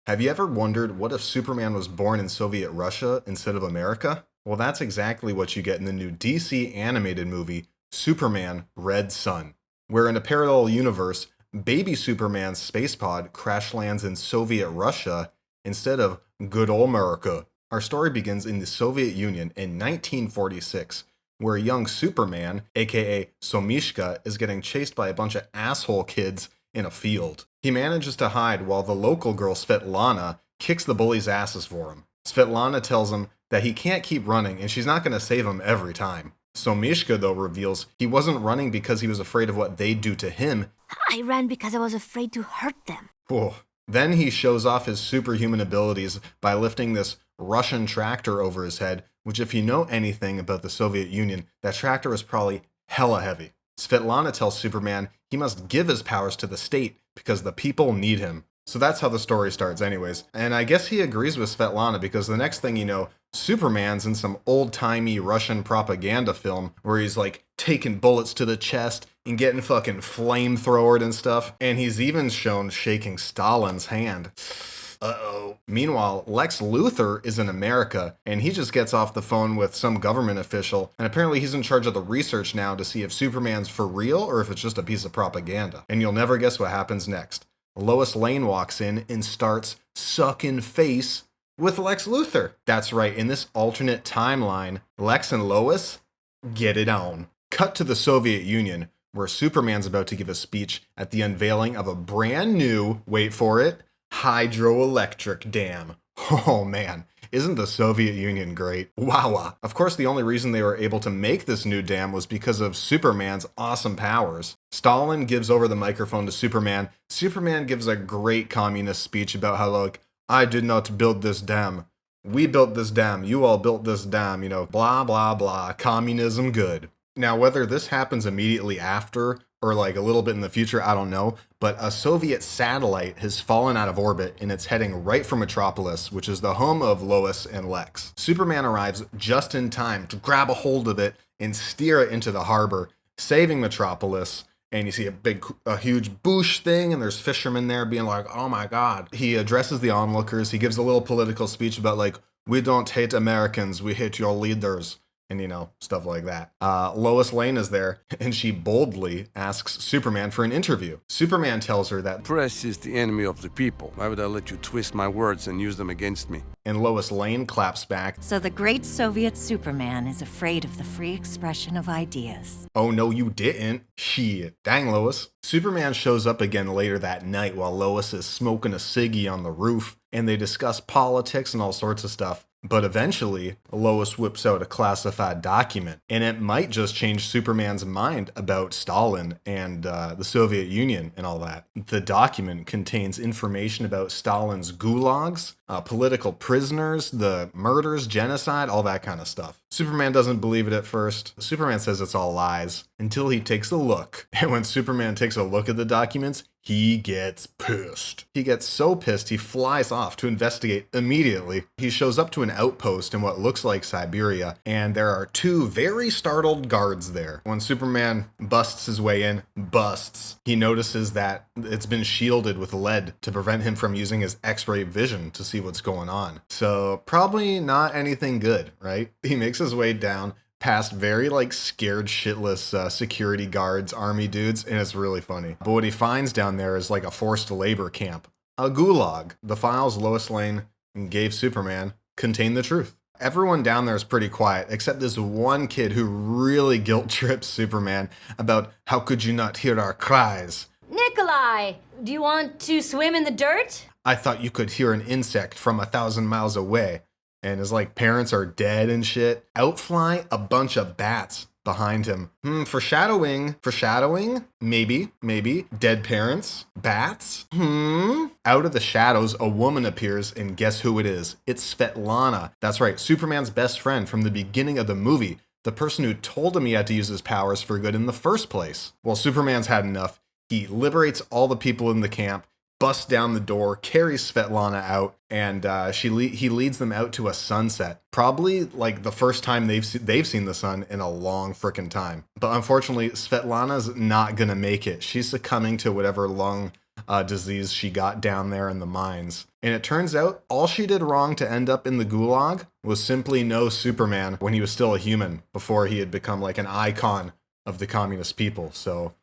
Have you ever wondered what if Superman was born in Soviet Russia instead of America? Well, that's exactly what you get in the new DC animated movie, Superman Red Sun, where in a parallel universe, baby Superman's space pod crash lands in Soviet Russia instead of good old America. Our story begins in the Soviet Union in 1946, where a young Superman, aka Somishka, is getting chased by a bunch of asshole kids in a field. He manages to hide while the local girl Svetlana kicks the bullies' asses for him. Svetlana tells him that he can't keep running and she's not going to save him every time. Somishka, though, reveals he wasn't running because he was afraid of what they'd do to him. I ran because I was afraid to hurt them. Whoa. Then he shows off his superhuman abilities by lifting this Russian tractor over his head, which, if you know anything about the Soviet Union, that tractor was probably hella heavy. Svetlana tells Superman he must give his powers to the state because the people need him. So that's how the story starts anyways. And I guess he agrees with Svetlana because the next thing you know, Superman's in some old-timey Russian propaganda film where he's like taking bullets to the chest and getting fucking flamethrowered and stuff. And he's even shown shaking Stalin's hand. Uh-oh. Meanwhile, Lex Luthor is in America, and he just gets off the phone with some government official, and apparently he's in charge of the research now to see if Superman's for real or if it's just a piece of propaganda. And you'll never guess what happens next. Lois Lane walks in and starts sucking face with Lex Luthor. That's right, in this alternate timeline, Lex and Lois get it on. Cut to the Soviet Union, where Superman's about to give a speech at the unveiling of a brand new, wait for it, hydroelectric dam. Oh man, isn't the Soviet Union great? Wow. Of course, the only reason they were able to make this new dam was because of Superman's awesome powers. Stalin gives over the microphone to Superman. Superman gives a great communist speech about how, like, I did not build this dam. We built this dam. You all built this dam, blah, blah, blah. Communism good. Now, whether this happens immediately after or like a little bit in the future, I don't know, but a Soviet satellite has fallen out of orbit and it's heading right for Metropolis, which is the home of Lois and Lex. Superman arrives just in time to grab a hold of it and steer it into the harbor, saving Metropolis. And you see a huge boosh thing, and there's fishermen there being like, oh my God. He addresses the onlookers. He gives a little political speech about like, we don't hate Americans, we hate your leaders. And, stuff like that. Lois Lane is there, and she boldly asks Superman for an interview. Superman tells her that press is the enemy of the people. Why would I let you twist my words and use them against me? And Lois Lane claps back. So the great Soviet Superman is afraid of the free expression of ideas. Oh, no, you didn't. Shit. Dang, Lois. Superman shows up again later that night while Lois is smoking a ciggy on the roof, and they discuss politics and all sorts of stuff. But eventually, Lois whips out a classified document, and it might just change Superman's mind about Stalin and the Soviet Union and all that. The document contains information about Stalin's gulags, political prisoners, the murders, genocide, all that kind of stuff. Superman doesn't believe it at first. Superman says it's all lies until he takes a look. And when Superman takes a look at the documents, he gets pissed. He gets so pissed, he flies off to investigate immediately. He shows up to an outpost in what looks like Siberia, and there are two very startled guards there. When Superman busts his way in, he notices that it's been shielded with lead to prevent him from using his X-ray vision to see what's going on. So probably not anything good, right? He makes his way down past very scared shitless security guards, army dudes, and it's really funny. But what he finds down there is like a forced labor camp, a gulag. The files Lois Lane gave Superman contain the truth. Everyone down there is pretty quiet, except this one kid who really guilt trips Superman about how could you not hear our cries? Nikolai, do you want to swim in the dirt? I thought you could hear an insect from 1,000 miles away. And his parents are dead and shit. Outfly a bunch of bats behind him. Foreshadowing. Maybe. Dead parents. Bats. Out of the shadows, a woman appears, and guess who it is? It's Svetlana. That's right, Superman's best friend from the beginning of the movie. The person who told him he had to use his powers for good in the first place. Well, Superman's had enough. He liberates all the people in the camp, busts down the door, carries Svetlana out, and he leads them out to a sunset. Probably the first time they've seen the sun in a long frickin' time. But unfortunately, Svetlana's not gonna make it. She's succumbing to whatever lung disease she got down there in the mines. And it turns out all she did wrong to end up in the gulag was simply know Superman when he was still a human, before he had become like an icon of the communist people. So,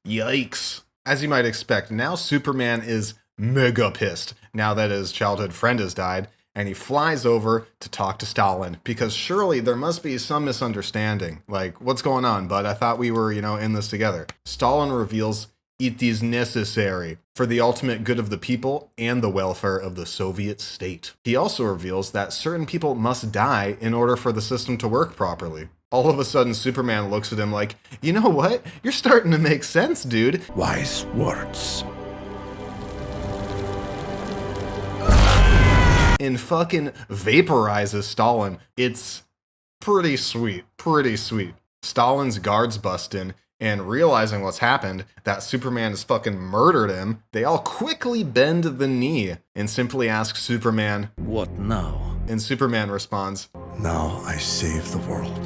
yikes. As you might expect, now Superman is mega pissed now that his childhood friend has died, and he flies over to talk to Stalin, because surely there must be some misunderstanding. Like, what's going on, bud? I thought we were, in this together. Stalin reveals it is necessary for the ultimate good of the people and the welfare of the Soviet state. He also reveals that certain people must die in order for the system to work properly. All of a sudden, Superman looks at him like, you know what? You're starting to make sense, dude. Wise words. And fucking vaporizes Stalin. It's pretty sweet. Stalin's guards bust in, and realizing what's happened, that Superman has fucking murdered him, they all quickly bend the knee and simply ask Superman, "What now?" And Superman responds, Now I save the world.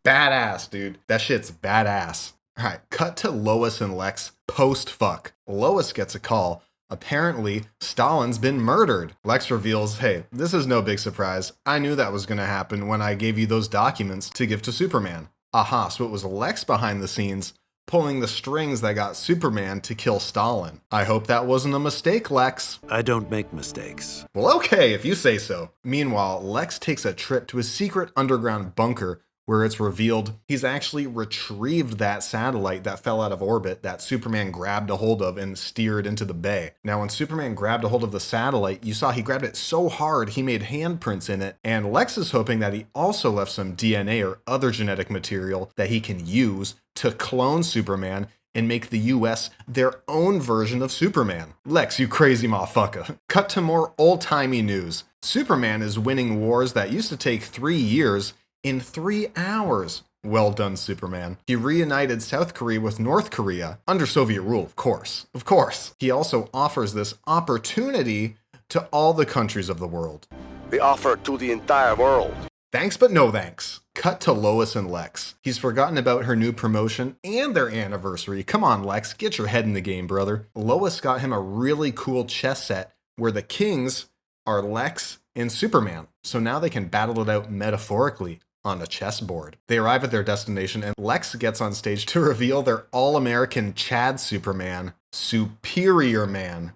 badass, dude. That shit's badass. Alright, cut to Lois and Lex post-fuck. Lois gets a call. Apparently, Stalin's been murdered. Lex reveals, hey, this is no big surprise. I knew that was going to happen when I gave you those documents to give to Superman. Aha, so it was Lex behind the scenes, pulling the strings that got Superman to kill Stalin. I hope that wasn't a mistake, Lex. I don't make mistakes. Well, okay, if you say so. Meanwhile, Lex takes a trip to a secret underground bunker where it's revealed he's actually retrieved that satellite that fell out of orbit that Superman grabbed a hold of and steered into the bay. Now, when Superman grabbed a hold of the satellite, you saw he grabbed it so hard he made handprints in it, and Lex is hoping that he also left some DNA or other genetic material that he can use to clone Superman and make the US their own version of Superman. Lex, you crazy motherfucker. Cut to more old-timey news. Superman is winning wars that used to take 3 years in 3 hours. Well done, Superman. He reunited South Korea with North Korea, under Soviet rule, of course. Of course. He also offers this opportunity to all the countries of the world. The offer to the entire world. Thanks, but no thanks. Cut to Lois and Lex. He's forgotten about her new promotion and their anniversary. Come on, Lex, get your head in the game, brother. Lois got him a really cool chess set where the kings are Lex and Superman. So now they can battle it out metaphorically on a chessboard. They arrive at their destination, and Lex gets on stage to reveal their all-American Chad Superman, Superior Man.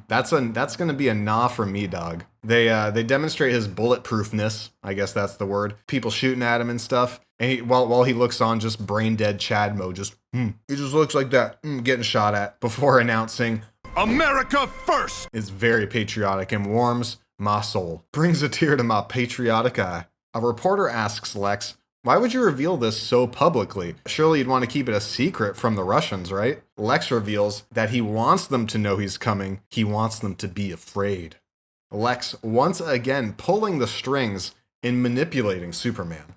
That's gonna be a nah from me, dog. They demonstrate his bulletproofness. I guess that's the word. People shooting at him and stuff. And while he looks on, just brain dead Chad mode, he just looks like that, getting shot at, before announcing, America first! It's very patriotic and warms my soul. Brings a tear to my patriotic eye. A reporter asks Lex, why would you reveal this so publicly? Surely you'd want to keep it a secret from the Russians, right? Lex reveals that he wants them to know he's coming. He wants them to be afraid. Lex once again pulling the strings and manipulating Superman.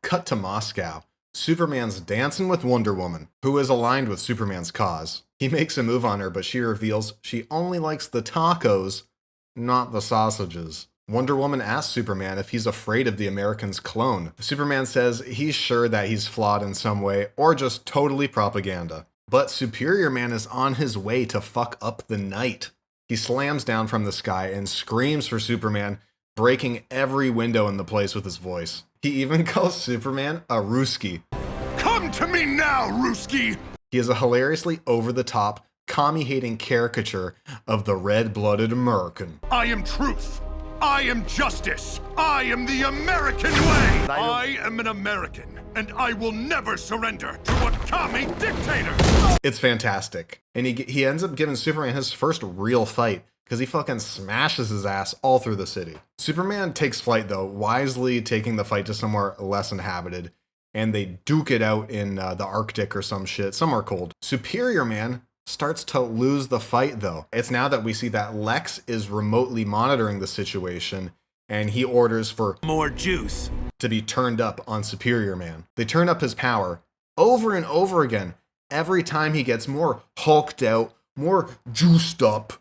Cut to Moscow. Superman's dancing with Wonder Woman, who is aligned with Superman's cause. He makes a move on her, but she reveals she only likes the tacos, not the sausages. Wonder Woman asks Superman if he's afraid of the Americans' clone. Superman says he's sure that he's flawed in some way, or just totally propaganda. But Superior Man is on his way to fuck up the night. He slams down from the sky and screams for Superman, breaking every window in the place with his voice. He even calls Superman a Ruski. Come to me now, Ruski! He is a hilariously over-the-top, commie-hating caricature of the red-blooded American. I am truth. I am justice. I am the American way. I am an American, and I will never surrender to a commie dictator. It's fantastic. And he ends up giving Superman his first real fight, because he fucking smashes his ass all through the city. Superman takes flight, though, wisely taking the fight to somewhere less inhabited, and they duke it out in the Arctic or some shit, somewhere cold. Superior Man starts to lose the fight, though. It's now that we see that Lex is remotely monitoring the situation, and he orders for More juice. to be turned up on Superior Man. They turn up his power over and over again. Every time he gets more hulked out, more juiced up.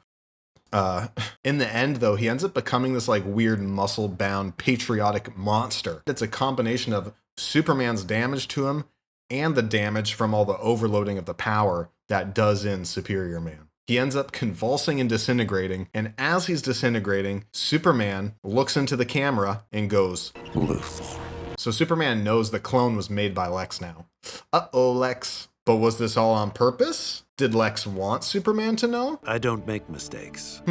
In the end, though, he ends up becoming this like weird muscle-bound patriotic monster. It's a combination of Superman's damage to him and the damage from all the overloading of the power that does in Superior Man. He ends up convulsing and disintegrating, and as he's disintegrating, Superman looks into the camera and goes, Luthor. so Superman knows the clone was made by Lex now. Uh-oh, Lex. But was this all on purpose? Did Lex want Superman to know? I don't make mistakes.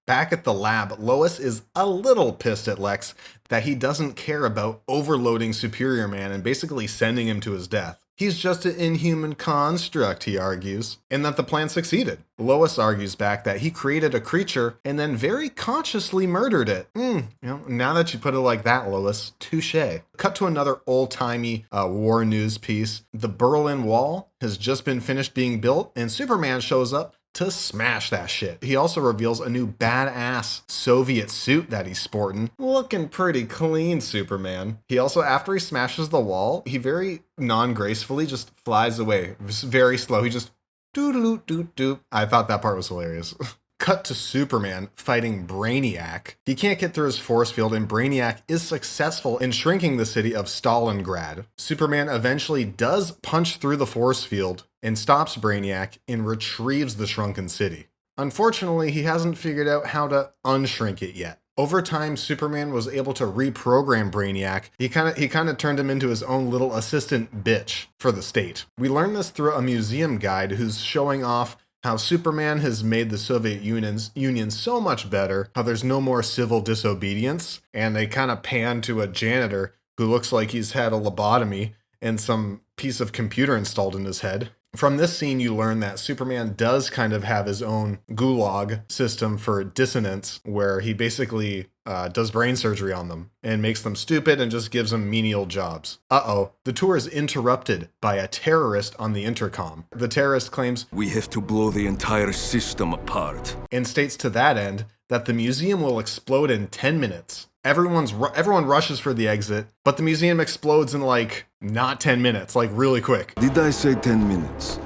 Back at the lab, Lois is a little pissed at Lex that he doesn't care about overloading Superior Man and basically sending him to his death. He's just an inhuman construct, he argues, and that the plan succeeded. Lois argues back that he created a creature and then very consciously murdered it. Now that you put it like that, Lois, touche. Cut to another old-timey war news piece. The Berlin Wall has just been finished being built, and Superman shows up to smash that shit. He also reveals a new badass Soviet suit that he's sporting. Looking pretty clean, Superman. He also, after he smashes the wall, he very non-gracefully just flies away. Very slow. He just doo-doo-doo-doo. I thought that part was hilarious. Cut to Superman fighting Brainiac. He can't get through his force field, and Brainiac is successful in shrinking the city of Stalingrad. Superman eventually does punch through the force field and stops Brainiac and retrieves the shrunken city. Unfortunately, he hasn't figured out how to unshrink it yet. Over time, Superman was able to reprogram Brainiac. He kind of turned him into his own little assistant bitch for the state. We learn this through a museum guide who's showing off how Superman has made the Soviet Union so much better, how there's no more civil disobedience, and they kind of pan to a janitor who looks like he's had a lobotomy and some piece of computer installed in his head. From this scene, you learn that Superman does kind of have his own gulag system for dissonance, where he basically does brain surgery on them and makes them stupid and just gives them menial jobs. Uh-oh, the tour is interrupted by a terrorist on the intercom. The terrorist claims, "We have to blow the entire system apart," and states to that end that the museum will explode in 10 minutes. Everyone rushes for the exit, but the museum explodes in like not 10 minutes, like really quick. Did I say 10 minutes?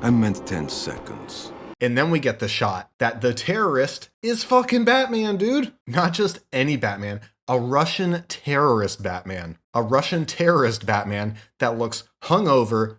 I meant 10 seconds. And then we get the shot that the terrorist is fucking Batman, dude. Not just any Batman, a Russian terrorist Batman. A Russian terrorist Batman that looks hungover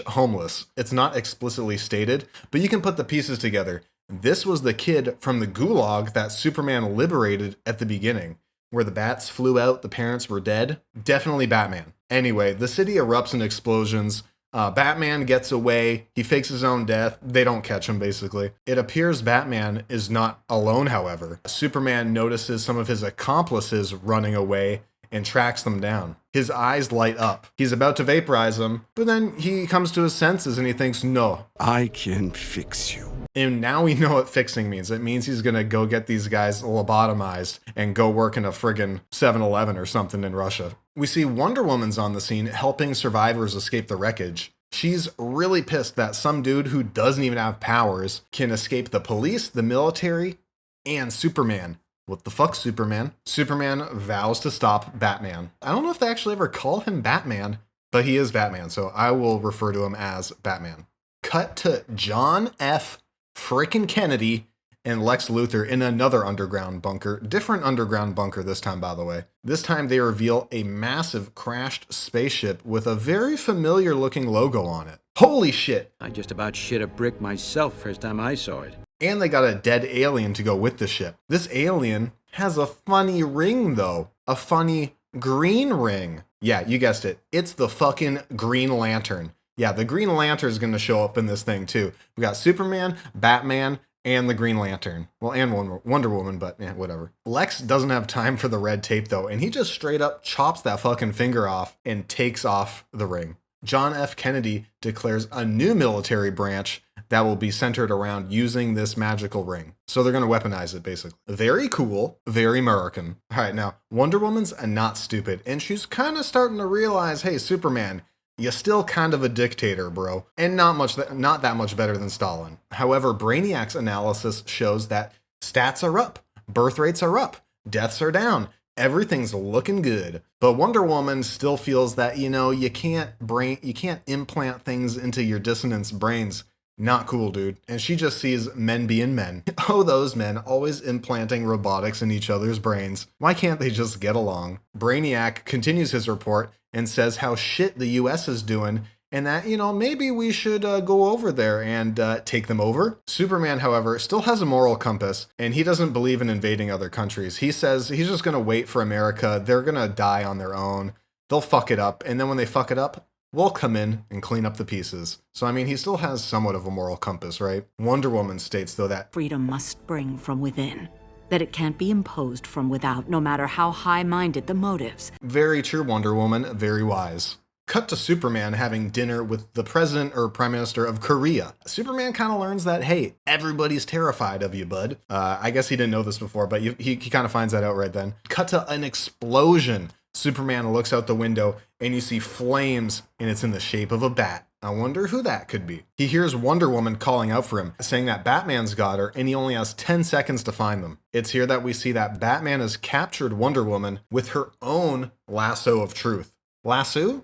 / homeless. It's not explicitly stated, but you can put the pieces together. This was the kid from the gulag that Superman liberated at the beginning, where the bats flew out, the parents were dead. Definitely Batman. Anyway, the city erupts in explosions. Batman gets away. He fakes his own death. They don't catch him, basically. It appears Batman is not alone, however. Superman notices some of his accomplices running away and tracks them down. His eyes light up. He's about to vaporize them, but then he comes to his senses and he thinks, no. I can fix you. And now we know what fixing means. It means he's gonna go get these guys lobotomized and go work in a friggin' 7-Eleven or something in Russia. We see Wonder Woman's on the scene helping survivors escape the wreckage. She's really pissed that some dude who doesn't even have powers can escape the police, the military, and Superman. What the fuck, Superman? Superman vows to stop Batman. I don't know if they actually ever call him Batman, but he is Batman, so I will refer to him as Batman. Cut to John F. frickin' Kennedy and Lex Luthor in another underground bunker. Different underground bunker this time, by the way. This time they reveal a massive crashed spaceship with a very familiar looking logo on it. Holy shit! I just about shit a brick myself first time I saw it. And they got a dead alien to go with the ship. This alien has a funny ring, though. A funny green ring. Yeah, you guessed it. It's the fucking Green Lantern. Yeah, the Green Lantern is going to show up in this thing, too. We got Superman, Batman, and the Green Lantern. Well, and Wonder Woman, but yeah, whatever. Lex doesn't have time for the red tape, though, and he just straight up chops that fucking finger off and takes off the ring. John F. Kennedy declares a new military branch that will be centered around using this magical ring. So they're going to weaponize it, basically. Very cool, very American. All right, now, Wonder Woman's not stupid, and she's kind of starting to realize, hey, Superman, you're still kind of a dictator, bro, and not that much better than Stalin. However, Brainiac's analysis shows that stats are up, birth rates are up, deaths are down, everything's looking good. But Wonder Woman still feels that, you can't implant things into your dissonance brains. Not cool, dude. And she just sees men being men. Oh, those men, always implanting robotics in each other's brains. Why can't they just get along? Brainiac continues his report and says how shit the US is doing and that, maybe we should go over there and take them over. Superman, however, still has a moral compass, and he doesn't believe in invading other countries. He says he's just going to wait for America. They're going to die on their own. They'll fuck it up, and then when they fuck it up, we'll come in and clean up the pieces. So, he still has somewhat of a moral compass, right? Wonder Woman states, though, that freedom must spring from within, that it can't be imposed from without, no matter how high-minded the motives. Very true, Wonder Woman, very wise. Cut to Superman having dinner with the president or prime minister of Korea. Superman kind of learns that, hey, everybody's terrified of you, bud. I guess he didn't know this before, but he kind of finds that out right then. Cut to an explosion. Superman looks out the window and you see flames, and it's in the shape of a bat. I wonder who that could be. He hears Wonder Woman calling out for him, saying that Batman's got her and he only has 10 seconds to find them. It's here that we see that Batman has captured Wonder Woman with her own lasso of truth. Lasso?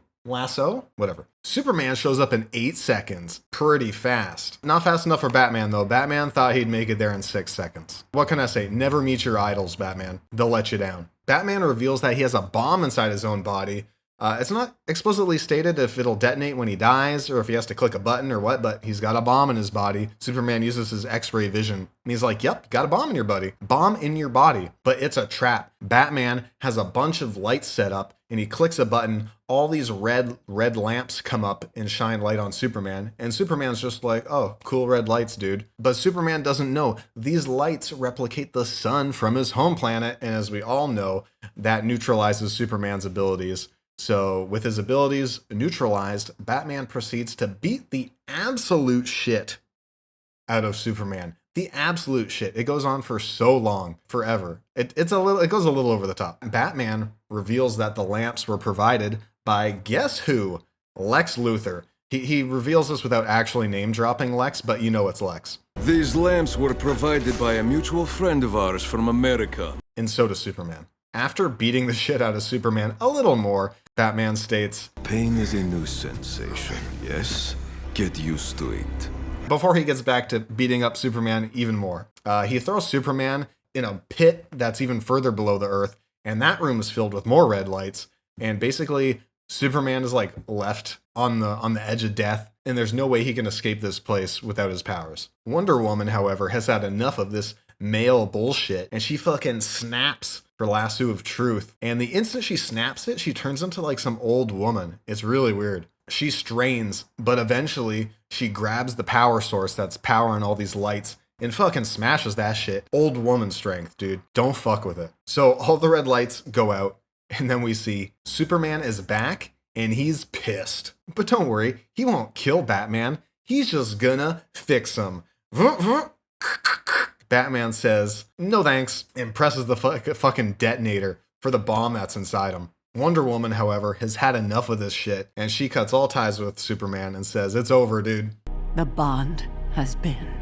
Whatever. Superman shows up in 8 seconds. Pretty fast. Not fast enough for Batman, though. Batman thought he'd make it there in 6 seconds. What can I say? Never meet your idols, Batman. They'll let you down. Batman reveals that he has a bomb inside his own body. It's not explicitly stated if it'll detonate when he dies or if he has to click a button or what, but he's got a bomb in his body. Superman uses his X-ray vision and he's like, yep, got a bomb in your body. Bomb in your body. But it's a trap. Batman has a bunch of lights set up and he clicks a button. All these red lamps come up and shine light on Superman. And Superman's just like, oh, cool red lights, dude. But Superman doesn't know these lights replicate the sun from his home planet. And as we all know, that neutralizes Superman's abilities. So with his abilities neutralized, Batman proceeds to beat the absolute shit out of Superman. The absolute shit. It goes on for so long, forever. It goes a little over the top. Batman reveals that the lamps were provided by guess who? Lex Luthor. He reveals this without actually name dropping Lex, but you know it's Lex. These lamps were provided by a mutual friend of ours from America. And so does Superman. After beating the shit out of Superman a little more, Batman states, Pain is a new sensation, yes? Get used to it. Before he gets back to beating up Superman even more. He throws Superman in a pit that's even further below the earth, and that room is filled with more red lights, and basically Superman is like left on the edge of death, and there's no way he can escape this place without his powers. Wonder Woman, however, has had enough of this male bullshit, and she fucking snaps her lasso of truth. And the instant she snaps it, she turns into like some old woman. It's really weird. She strains, but eventually she grabs the power source that's powering all these lights and fucking smashes that shit. Old woman strength, dude. Don't fuck with it. So all the red lights go out, and then we see Superman is back, and he's pissed. But don't worry, he won't kill Batman. He's just gonna fix him. Batman says, no thanks, and presses the fucking detonator for the bomb that's inside him. Wonder Woman, however, has had enough of this shit, and she cuts all ties with Superman and says, it's over, dude. The bond has been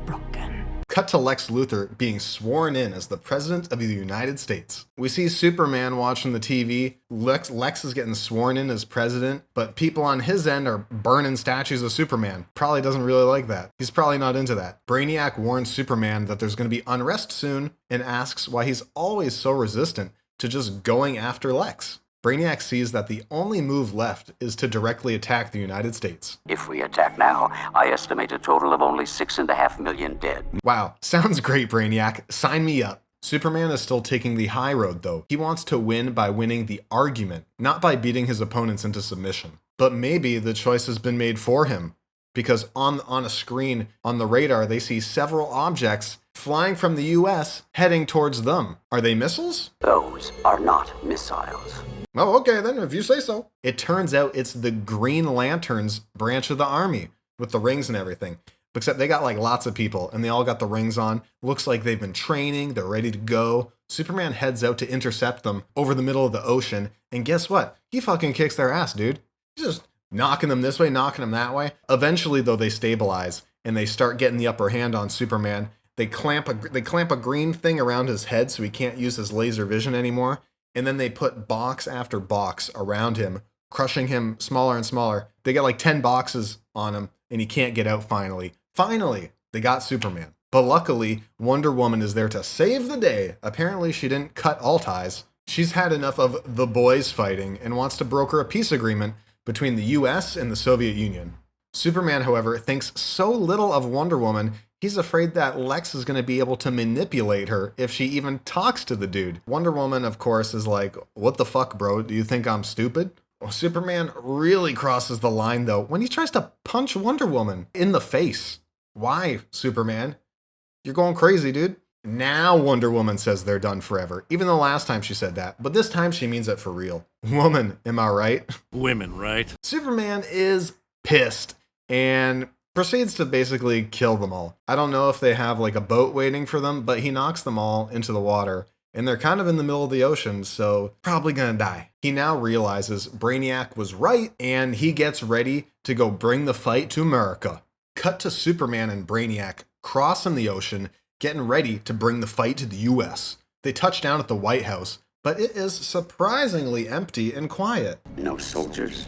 broken. Cut to Lex Luthor being sworn in as the President of the United States. We see Superman watching the TV. Lex is getting sworn in as president, but people on his end are burning statues of Superman. Probably doesn't really like that. He's probably not into that. Brainiac warns Superman that there's going to be unrest soon and asks why he's always so resistant to just going after Lex. Brainiac sees that the only move left is to directly attack the United States. If we attack now, I estimate a total of only 6.5 million dead. Wow, sounds great, Brainiac. Sign me up. Superman is still taking the high road, though. He wants to win by winning the argument, not by beating his opponents into submission. But maybe the choice has been made for him, because on a screen on the radar, they see several objects flying from the US heading towards them. Are they missiles? Those are not missiles. Oh, okay, then, if you say so. It turns out it's the Green Lanterns branch of the army with the rings and everything. Except they got like lots of people and they all got the rings on. Looks like they've been training. They're ready to go. Superman heads out to intercept them over the middle of the ocean. And guess what? He fucking kicks their ass, dude. He's just knocking them this way, knocking them that way. Eventually, though, they stabilize and they start getting the upper hand on Superman. They clamp a green thing around his head so he can't use his laser vision anymore. And then they put box after box around him, crushing him smaller and smaller. They got like 10 boxes on him, and he can't get out finally. Finally, they got Superman. But luckily, Wonder Woman is there to save the day. Apparently, she didn't cut all ties. She's had enough of the boys fighting and wants to broker a peace agreement between the US and the Soviet Union. Superman, however, thinks so little of Wonder Woman, he's afraid that Lex is going to be able to manipulate her if she even talks to the dude. Wonder Woman, of course, is like, what the fuck, bro? Do you think I'm stupid? Well, Superman really crosses the line, though, when he tries to punch Wonder Woman in the face. Why, Superman? You're going crazy, dude. Now Wonder Woman says they're done forever, even though last time she said that, but this time she means it for real. Woman, am I right? Women, right? Superman is pissed and proceeds to basically kill them all. I don't know if they have like a boat waiting for them, but he knocks them all into the water, and they're kind of in the middle of the ocean, so probably gonna die. He now realizes Brainiac was right, and he gets ready to go bring the fight to America. Cut to Superman and Brainiac crossing the ocean, getting ready to bring the fight to the US. They touch down at the White House, but it is surprisingly empty and quiet. No soldiers,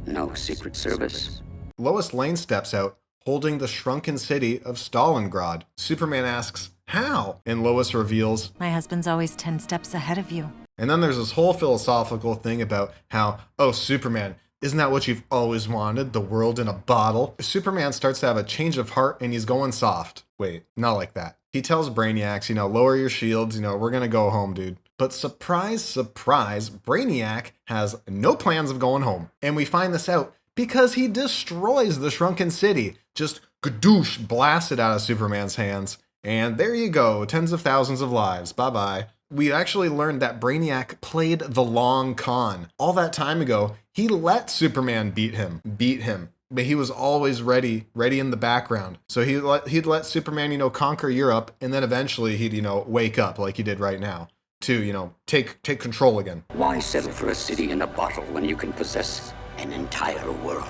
no Secret Service. Lois Lane steps out, holding the shrunken city of Stalingrad. Superman asks, how? And Lois reveals, My husband's always 10 steps ahead of you. and then there's this whole philosophical thing about how, oh, Superman, isn't that what you've always wanted? The world in a bottle? Superman starts to have a change of heart and he's going soft. Wait, not like that. He tells Brainiacs, lower your shields, we're gonna go home, dude. But surprise, surprise, Brainiac has no plans of going home. And we find this out because he destroys the shrunken city. Just gadoosh, blasted out of Superman's hands. And there you go, tens of thousands of lives. Bye-bye. We actually learned that Brainiac played the long con. All that time ago, he let Superman beat him. But he was always ready in the background. So he'd let Superman, conquer Europe, and then eventually he'd, wake up like he did right now to, take control again. Why settle for a city in a bottle when you can possess an entire world?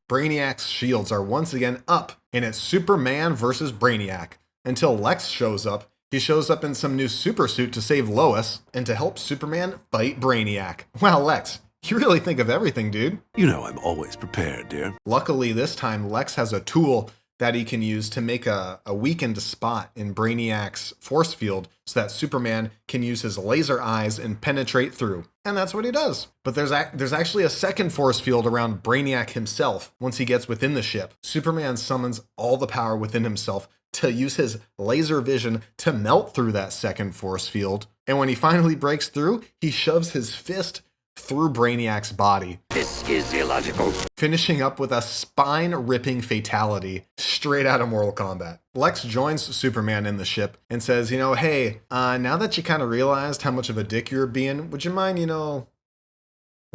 Brainiac's shields are once again up, and it's Superman versus Brainiac. Until Lex shows up. He shows up in some new super suit to save Lois and to help Superman fight Brainiac. Wow, Lex, you really think of everything, dude. You know I'm always prepared, dear. Luckily, this time, Lex has a tool that he can use to make a weakened spot in Brainiac's force field so that Superman can use his laser eyes and penetrate through. And that's what he does. But there's actually a second force field around Brainiac himself once he gets within the ship. Superman summons all the power within himself to use his laser vision to melt through that second force field. And when he finally breaks through, he shoves his fist through Brainiac's body. This is illogical. Finishing up with a spine-ripping fatality straight out of Mortal Kombat. Lex joins Superman in the ship and says, hey, now that you kind of realized how much of a dick you're being, would you mind,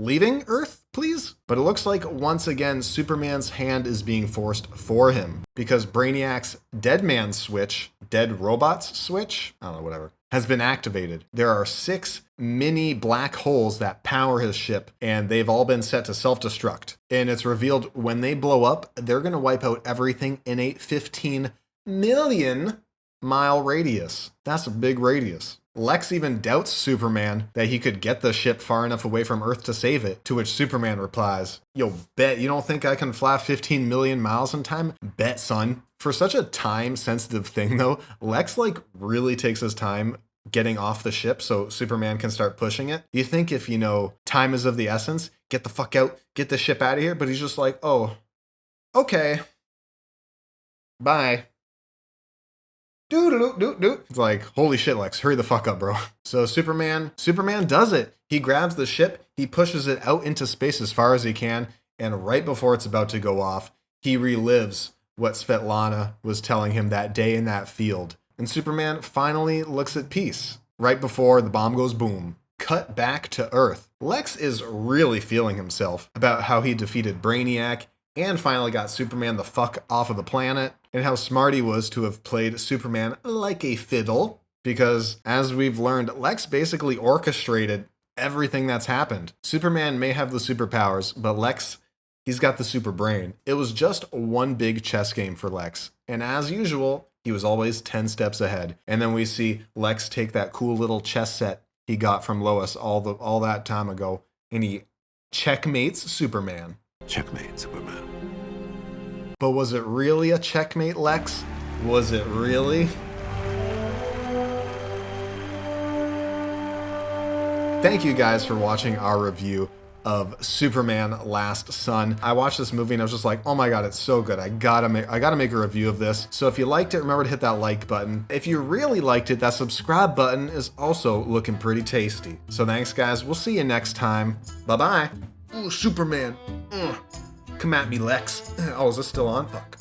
leaving Earth, please? But it looks like once again, Superman's hand is being forced for him because Brainiac's dead man switch, dead robots switch, I don't know, whatever, has been activated. There are 6 mini black holes that power his ship, and they've all been set to self-destruct. And it's revealed when they blow up, they're going to wipe out everything in a 15 million mile radius. That's a big radius. Lex even doubts Superman that he could get the ship far enough away from Earth to save it, to which Superman replies, yo, bet you don't think I can fly 15 million miles in time? Bet, son. For such a time-sensitive thing, though, Lex, really takes his time getting off the ship so Superman can start pushing it. You think if, time is of the essence, get the fuck out, get the ship out of here, but he's just like, oh, okay, bye. It's like, holy shit, Lex, hurry the fuck up, bro. So Superman does it. He grabs the ship, he pushes it out into space as far as he can, and right before it's about to go off, he relives what Svetlana was telling him that day in that field. And Superman finally looks at peace, right before the bomb goes boom. Cut back to Earth. Lex is really feeling himself about how he defeated Brainiac and finally got Superman the fuck off of the planet, and how smart he was to have played Superman like a fiddle, because as we've learned, Lex basically orchestrated everything that's happened. Superman may have the superpowers, but Lex, he's got the super brain. It was just one big chess game for Lex, and as usual, he was always 10 steps ahead. And then we see Lex take that cool little chess set he got from Lois all that time ago, and he checkmates Superman. Checkmate, Superman. But was it really a checkmate, Lex? Was it really? Thank you guys for watching our review of Superman Last Son. I watched this movie and I was just like, oh my god, it's so good. I gotta make a review of this. So if you liked it, remember to hit that like button. If you really liked it, that subscribe button is also looking pretty tasty. So thanks guys, we'll see you next time. Bye-bye. Ooh, Superman. Come at me, Lex. Oh, is this still on? Fuck.